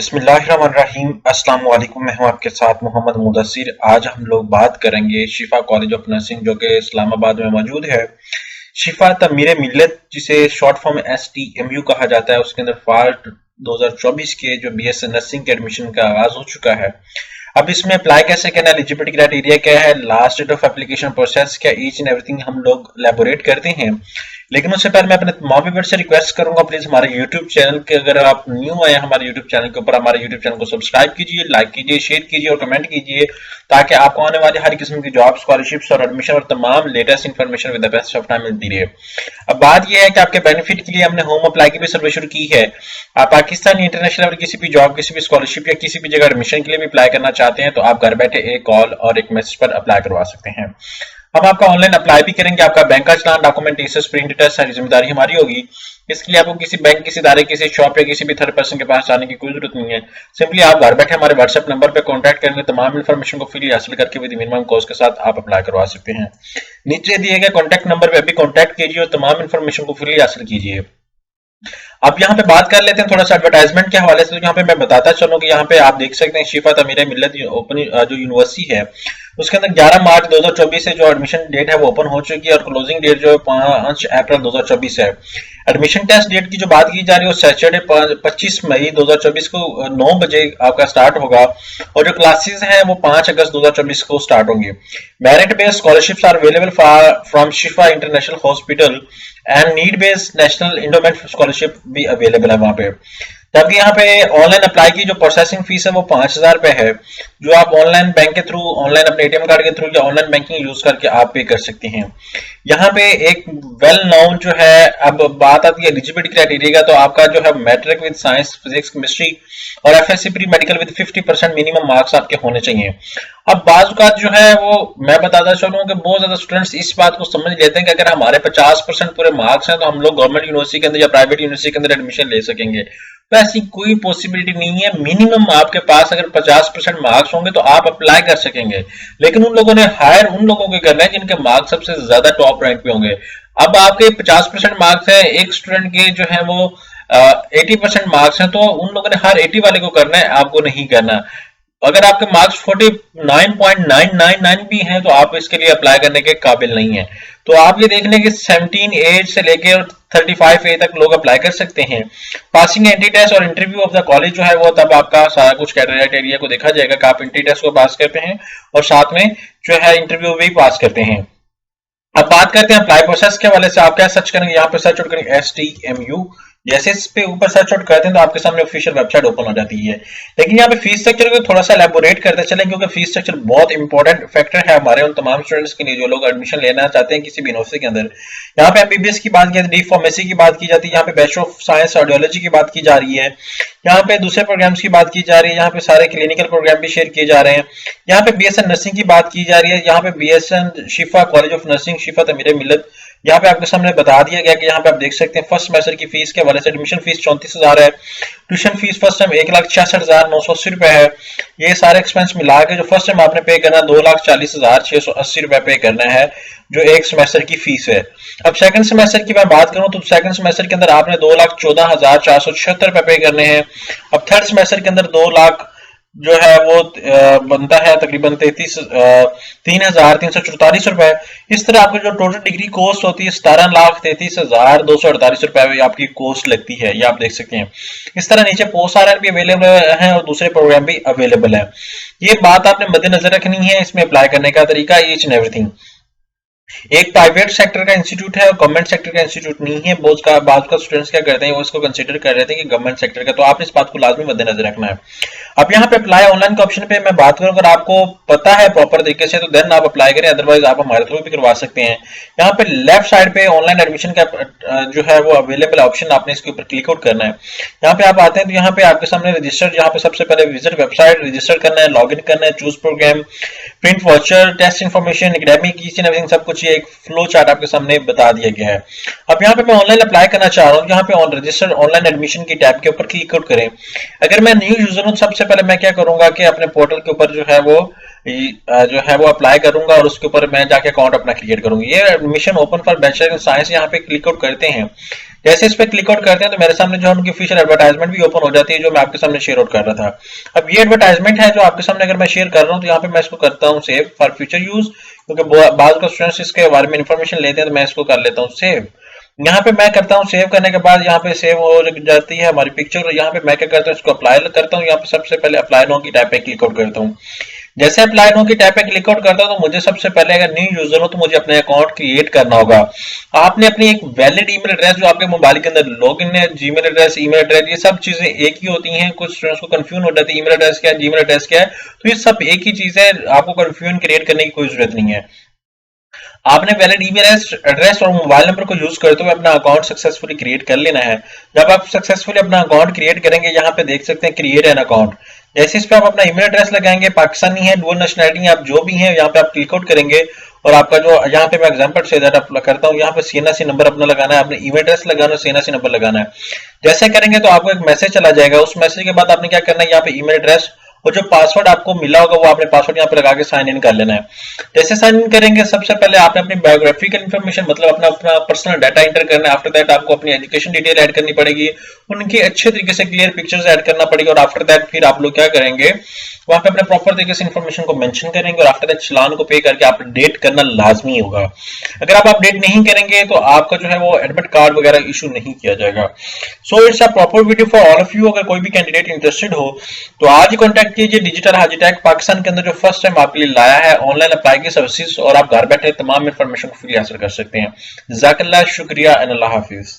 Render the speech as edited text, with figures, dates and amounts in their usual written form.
बिस्मिल्लाहिर्रहमानिर्रहीम। अस्सलाम वालेकुम। मैं हूं आपके साथ मोहम्मद मुदस्सिर। आज हम लोग बात करेंगे शिफा कॉलेज ऑफ नर्सिंग जो कि इस्लामाबाद में मौजूद है। शिफा तमीरे मिल्लत जिसे शॉर्ट फॉर्म STMU कहा जाता है, उसके अंदर फाल 2024 के जो BS नर्सिंग के एडमिशन का आगाज हो चुका है। अब इसमें अप्लाई कैसे करना है, एलिजिबिलिटी क्राइटेरिया क्या है, last date of application process क्या, ईच एंड एवरीथिंग हम लोग एलैबोरेट करते हैं। लेकिन उससे पहले मैं अपने तमाम व्यूअर्स से रिक्वेस्ट करूंगा, प्लीज हमारे यूट्यूब चैनल के, अगर आप न्यू आए हमारे यूट्यूब चैनल के ऊपर, हमारे यूट्यूब चैनल को सब्सक्राइब कीजिए, लाइक कीजिए, शेयर कीजिए और कमेंट कीजिए, ताकि आपको आने वाली हर किस्म की जॉब, स्कॉलरशिप्स और एडमिशन और तमाम latest information with the best of time मिलती रहे। अब बात यह है कि आपके बेनिफिट के लिए हमने होम अप्लाई की भी सर्वे शुरू की है। आप पाकिस्तान इंटरनेशनल लेवल किसी भी जॉब, किसी भी स्कॉलरशिप या किसी भी जगह एडमिशन के लिए भी अप्लाई करना चाहते हैं तो आप घर बैठे एक कॉल और एक मैसेज पर अप्लाई करवा सकते हैं। हम आपका ऑनलाइन अप्लाई भी करेंगे। आपका बैंक का चलान, डॉक्यूमेंटेशन, प्रिंट टेस्ट, सारी जिम्मेदारी हमारी होगी। इसके लिए आपको किसी बैंक, किसी इदारे, किसी शॉप या किसी भी थर्ड पर्सन के पास जाने की कोई जरूरत नहीं है। सिंपली आप घर बैठे हमारे व्हाट्सएप नंबर पर कॉन्टैक्ट करेंगे, तमाम इन्फॉर्मेशन को फ्री हासिल करके विद मिनिमम कॉस्ट के साथ आप अप्लाई करवा सकते हैं। नीचे दिए गए कॉन्टैक्ट नंबर पर अभी कॉन्टैक्ट कीजिए और तमाम इन्फॉर्मेशन को फ्री हासिल कीजिए। अब यहाँ पे बात कर लेते हैं थोड़ा सा एडवर्टाइजमेंट के हवाले से। तो यहाँ पे मैं बताता चलूं कि यहाँ पे आप देख सकते हैं शिफा तमीरे मिल्लत ओपन जो यूनिवर्सिटी है, उसके अंदर 11 मार्च 2024 से जो एडमिशन डेट है वो ओपन हो चुकी है और क्लोजिंग डेट जो 5 अप्रैल 2024 है। एडमिशन टेस्ट डेट की जो बात की जा रही है वो सैटरडे 25 मई 2024 को 9 बजे आपका स्टार्ट होगा और जो क्लासेस हैं वो 5 अगस्त 2024 को स्टार्ट होंगे। Merit based scholarships are available from Shifa international hospital and need based national endowment scholarship भी अवेलेबल है वहां पे। जबकि यहाँ पे ऑनलाइन अप्लाई की जो प्रोसेसिंग फीस है वो 5,000 रुपए है, जो आप ऑनलाइन बैंक के थ्रू, ऑनलाइन अपने ATM कार्ड के थ्रू या ऑनलाइन बैंकिंग यूज करके आप पे कर सकते हैं। यहाँ पे एक वेल नोन जो है, अब बात आती है एलिजिबिलिटी क्राइटेरिया का, तो आपका जो है matric with science, physics, chemistry और FSC pre medical with 50% minimum marks आपके होने चाहिए। अब बाज का जो है वो मैं बताता चलूं कि बहुत ज्यादा स्टूडेंट्स इस बात को समझ लेते हैं कि अगर हमारे 50% पूरे मार्क्स हैं तो हम लोग गवर्नमेंट यूनिवर्सिटी के अंदर या प्राइवेट यूनिवर्सिटी के अंदर एडमिशन ले सकेंगे। तो ऐसी कोई पॉसिबिलिटी नहीं है। मिनिमम आपके पास अगर 50% मार्क्स होंगे तो आप अप्लाई कर सकेंगे, लेकिन उन लोगों ने हायर उन लोगों को करना है जिनके मार्क्स सबसे ज्यादा टॉप रैंक पे होंगे। अब आपके 50% मार्क्स है, एक स्टूडेंट के जो है वो 80% मार्क्स हैं, तो उन लोगों ने हर 80 वाले को करना है, आपको नहीं करना। अगर आपके मार्क्स 49.999 भी हैं तो आप इसके लिए अप्लाई करने के काबिल नहीं है। तो आप ये देख लें कि 17 एज से लेकर 35 एज तक लोग अप्लाई कर सकते हैं। पासिंग एंट्री टेस्ट और इंटरव्यू ऑफ द कॉलेज जो है वो तब आपका सारा कुछ क्राइटेरिया को देखा जाएगा कि आप एंट्री टेस्ट को पास करते हैं और साथ में जो है इंटरव्यू भी पास करते हैं। अब बात करते हैं अप्लाई प्रोसेस के हवाले से। आप क्या सर्च करेंगे, यहाँ पे सर्च आउट करेंगे STMU। जैसे इस पे ऊपर सर्च आउट करते हैं तो आपके सामने ऑफिशियल वेबसाइट ओपन हो जाती है। लेकिन यहाँ पे फीस स्ट्रक्चर को थोड़ा सा एलैबोरेट करते चलें, क्योंकि फीस स्ट्रक्चर बहुत इंपॉर्टेंट फैक्टर है हमारे उन तमाम स्टूडेंट्स के लिए जो लोग एडमिशन लेना चाहते हैं किसी भी यूनिवर्सिटी के अंदर। यहाँ पे MBBS की बात की जाती है, डी फार्मेसी की बात की जाती है, यहाँ पे बैचलर ऑफ साइंस ऑडियोलॉजी की बात की जा रही है, यहाँ पे दूसरे प्रोग्राम्स की बात की जा रही है, यहाँ पे सारे क्लिनिकल प्रोग्राम भी शेयर किए जा रहे हैं, यहाँ पे BSN नर्सिंग की बात की जा रही है, यहाँ पे BSN Shifa college of nursing शिफा तमीरे मिल्लत यहाँ पे आपके सामने बता दिया गया कि यहाँ पे आप देख सकते हैं फर्स्ट सेमेस्टर की फीस के हवाले से एडमिशन फीस 34,000 है, ट्यूशन फीस फर्स्ट टाइम 1,66,980 रुपए है। ये सारे एक्सपेंस मिला के जो फर्स्ट टाइम आपने पे करना 2,40,680 रुपए पे करना है, जो एक सेमेस्टर की फीस है। अब सेकंड सेमेस्टर की मैं बात करूं तो सेकंड सेमेस्टर के अंदर आपने 2,14,476 रुपए पे करने हैं। अब थर्ड सेमेस्टर के अंदर 2 लाख जो है वो बनता है तकरीबन 3,344 रुपए। इस तरह आपकी जो टोटल डिग्री कोस्ट होती है 17,33,248 रुपए आपकी कोस्ट लगती है, ये आप देख सकते हैं। इस तरह नीचे पोस्ट RN भी अवेलेबल है और दूसरे प्रोग्राम भी अवेलेबल है। ये बात आपने मद्देनजर रखनी है इसमें अप्लाई करने का तरीका, ईच एंड एवरीथिंग। एक प्राइवेट सेक्टर का इंस्टीट्यूट है और गवर्नमेंट सेक्टर का इंस्टीट्यूट नहीं है। बाद का स्टूडेंट्स क्या करते हैं वो इसको कंसीडर कर रहे थे कि गवर्नमेंट सेक्टर का, तो आपने इस बात को लाजमी मद्देनजर रखना है। अब यहाँ पे अप्लाई ऑनलाइन के ऑप्शन पे मैं बात करूं, अगर आपको पता है प्रॉपर तरीके से तो देन आप अप्लाई करें, अदरवाइज आप हमारे थ्रू भी करवा सकते हैं। यहाँ पे लेफ्ट साइड पे ऑनलाइन एडमिशन का जो है वो अवेलेबल ऑप्शन, आपने इसके ऊपर क्लिक आउट करना है। यहाँ पे आप आते हैं तो यहाँ पे आपके सामने रजिस्टर, यहाँ पे सबसे पहले विजिट वेबसाइट, रजिस्टर करना है, लॉग इन करना है, choose programme, print voucher, test information, academic, each and everything सब कुछ कुछ ये एक फ्लो चार्ट आपके सामने बता दिया गया है। अब यहाँ पे मैं ऑनलाइन अप्लाई करना चाह रहा हूँ, यहाँ पे ऑन रजिस्टर ऑनलाइन एडमिशन की टैब के ऊपर क्लिक आउट करें। अगर मैं न्यू यूजर हूँ, सबसे पहले मैं क्या करूंगा कि अपने पोर्टल के ऊपर जो है वो अप्लाई करूंगा और उसके ऊपर मैं जाके अकाउंट अपना क्रिएट करूंगा। ये admission open for bachelor in science यहाँ पे क्लिक आउट करते हैं। जैसे इस पे क्लिक आउट करते हैं तो मेरे सामने जो है उनकी ऑफिशियल एडवर्टाइजमेंट भी ओपन हो जाती है, जो मैं आपके सामने शेयर आउट कर रहा था। अब ये एडवर्टाइजमेंट है जो आपके सामने अगर मैं शेयर कर रहा हूँ, तो यहाँ पे मैं इसको करता हूँ सेव फॉर फ्यूचर यूज, क्योंकि बाद का स्टूडेंट्स इसके बारे में इन्फॉर्मेशन लेते हैं, तो मैं इसको कर लेता हूँ सेव। यहाँ पे मैं करता हूँ सेव करने के बाद यहाँ पे सेव हो जाती है हमारी पिक्चर, और यहाँ पे मैं क्या करता हूँ, इसको अप्लाई करता हूँ। यहाँ पे सबसे पहले अप्लाई नो की टैब पे क्लिक आउट करता हूँ। जैसे अप्लाई नो की टैब पे क्लिक आउट करता हूँ तो मुझे सबसे पहले, अगर न्यू यूजर हो तो मुझे अपने अकाउंट क्रिएट करना होगा। आपने अपनी एक वैलिड ईमेल एड्रेस जो आपके मोबाइल के अंदर लॉगिन है, जीमेल एड्रेस, ईमेल एड्रेस, ये सब चीजें एक ही होती हैं। कुछ स्टूडेंट्स को कंफ्यूजन हो जाती है ईमेल एड्रेस क्या है, जीमेल एड्रेस क्या है, तो ये सब एक ही चीज है, आपको कंफ्यूजन क्रिएट करने की कोई जरूरत नहीं है। आपने वैलिड ईमेल एड्रेस और मोबाइल नंबर को यूज करते हुए अपना अकाउंट सक्सेसफुली क्रिएट कर लेना है। जब आप सक्सेसफुली अपना अकाउंट क्रिएट करेंगे, यहाँ पे देख सकते हैं क्रिएट एन अकाउंट। जैसे इस पे आप अपना ईमेल एड्रेस लगाएंगे, पाकिस्तानी है, डुअल नेशनलिटी, आप जो भी हैं यहाँ पे आप क्लिक आउट करेंगे और आपका जो यहाँ पे मैं एग्जांपल से दैट करता हूँ, यहाँ पे सीएनएससी नंबर अपना लगाना है, अपने ईमेल एड्रेस लगाना है, सीएनएससी नंबर लगाना है। जैसे करेंगे तो आपको एक मैसेज चला जाएगा। उस मैसेज के बाद आपने क्या करना है, यहाँ पे ईमेल एड्रेस और जो पासवर्ड आपको मिला होगा वो आपने पासवर्ड यहाँ पे लगा के साइन इन कर लेना है। जैसे साइन इन करेंगे, सबसे पहले आपने अपनी बायोग्राफिकल इन्फॉर्मेशन मतलब अपना पर्सनल डाटा एंटर करना है। आफ्टर दैट आपको अपनी एजुकेशन डिटेल ऐड करनी पड़ेगी, उनकी अच्छे तरीके से क्लियर पिक्चर्स ऐड करना पड़ेगा। और आफ्टर दैट फिर आप लोग क्या करेंगे, वहां पे अपने प्रॉपर तरीके से इन्फॉर्मेशन को मेंशन करेंगे और आफ्टर दैट चलान को पे करके आप अपडेट करना लाजमी होगा। अगर आप अपडेट नहीं करेंगे तो आपका जो है वो एडमिट कार्ड वगैरह इशू नहीं किया जाएगा। So it's a proper video for all of you. अगर कोई भी कैंडिडेट इंटरेस्टेड हो तो आज ही कॉन्टैक्ट कीजिए डिजिटल हाजी टेक पाकिस्तान के अंदर, जो फर्स्ट टाइम आपके लिए लाया है ऑनलाइन अप्लाई की सर्विसेज, और आप घर बैठे तमाम इन्फॉर्मेशन को फ्री हासिल कर सकते हैं। जज़ाकल्लाह, शुक्रिया एंड अल्लाह हाफिज।